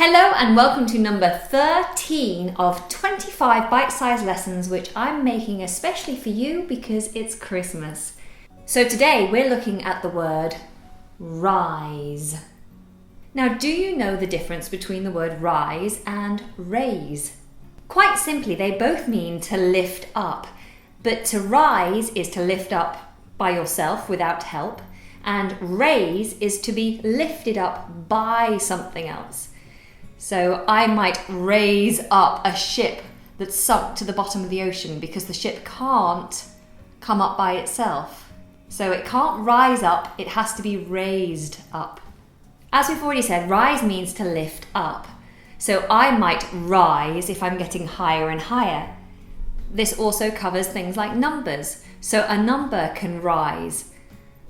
Hello and welcome to number 13 of 25 bite-sized lessons which I'm making especially for you because it's Christmas. So today we're looking at the word rise. Now, do you know the difference between the word rise and raise? Quite simply, they both mean to lift up, but to rise is to lift up by yourself without help, and raise is to be lifted up by something else. So I might raise up a ship that's sunk to the bottom of the ocean because the ship can't come up by itself. So it can't rise up, it has to be raised up. As we've already said, rise means to lift up. So I might rise if I'm getting higher and higher. This also covers things like numbers. So a number can rise.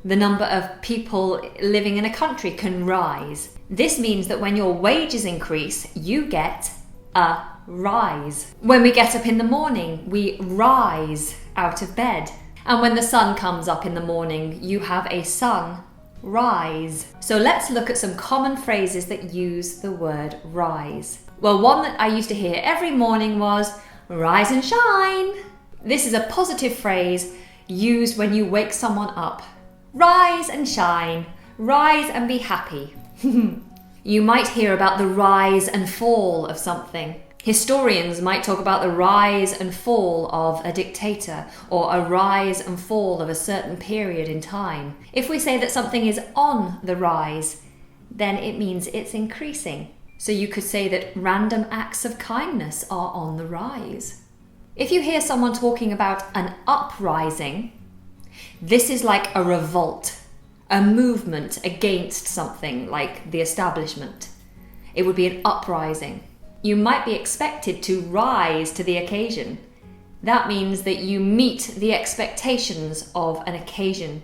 The number of people living in a country can rise. This means that when your wages increase, you get a rise. When we get up in the morning, we rise out of bed. And when the sun comes up in the morning, you have a sunrise. So let's look at some common phrases that use the word rise. Well, one that I used to hear every morning was rise and shine. This is a positive phrase used when you wake someone up. Rise and shine. Rise and be happy. You might hear about the rise and fall of something. Historians might talk about the rise and fall of a dictator or a rise and fall of a certain period in time. If we say that something is on the rise, then it means it's increasing. So you could say that random acts of kindness are on the rise. If you hear someone talking about an uprising, this is like a revolt, a movement against something like the establishment. It would be an uprising. You might be expected to rise to the occasion. That means that you meet the expectations of an occasion.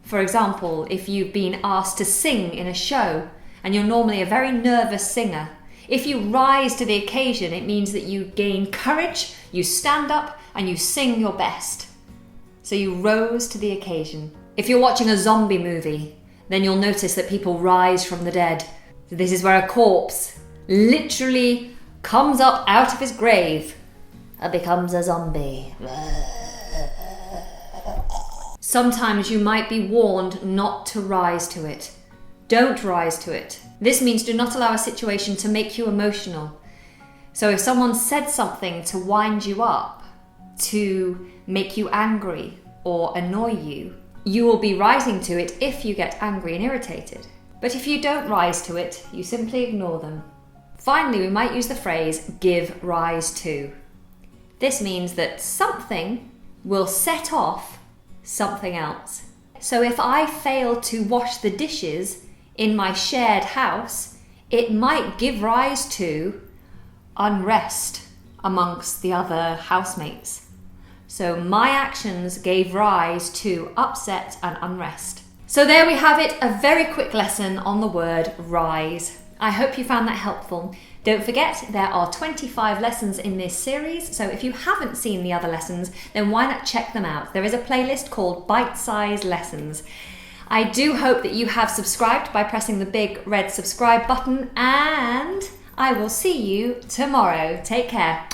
For example, if you've been asked to sing in a show and you're normally a very nervous singer, if you rise to the occasion, it means that you gain courage, you stand up and you sing your best. So you rose to the occasion. If you're watching a zombie movie, then you'll notice that people rise from the dead. So this is where a corpse literally comes up out of his grave and becomes a zombie. Sometimes you might be warned not to rise to it. Don't rise to it. This means do not allow a situation to make you emotional. So if someone said something to wind you up, to make you angry or annoy you, you will be rising to it if you get angry and irritated. But if you don't rise to it, you simply ignore them. Finally, we might use the phrase give rise to. This means that something will set off something else. So if I fail to wash the dishes in my shared house, it might give rise to unrest amongst the other housemates. So my actions gave rise to upset and unrest. So there we have it, a very quick lesson on the word rise. I hope you found that helpful. Don't forget, there are 25 lessons in this series, so if you haven't seen the other lessons, then why not check them out? There is a playlist called Bite-Sized Lessons. I do hope that you have subscribed by pressing the big red subscribe button, and I will see you tomorrow. Take care.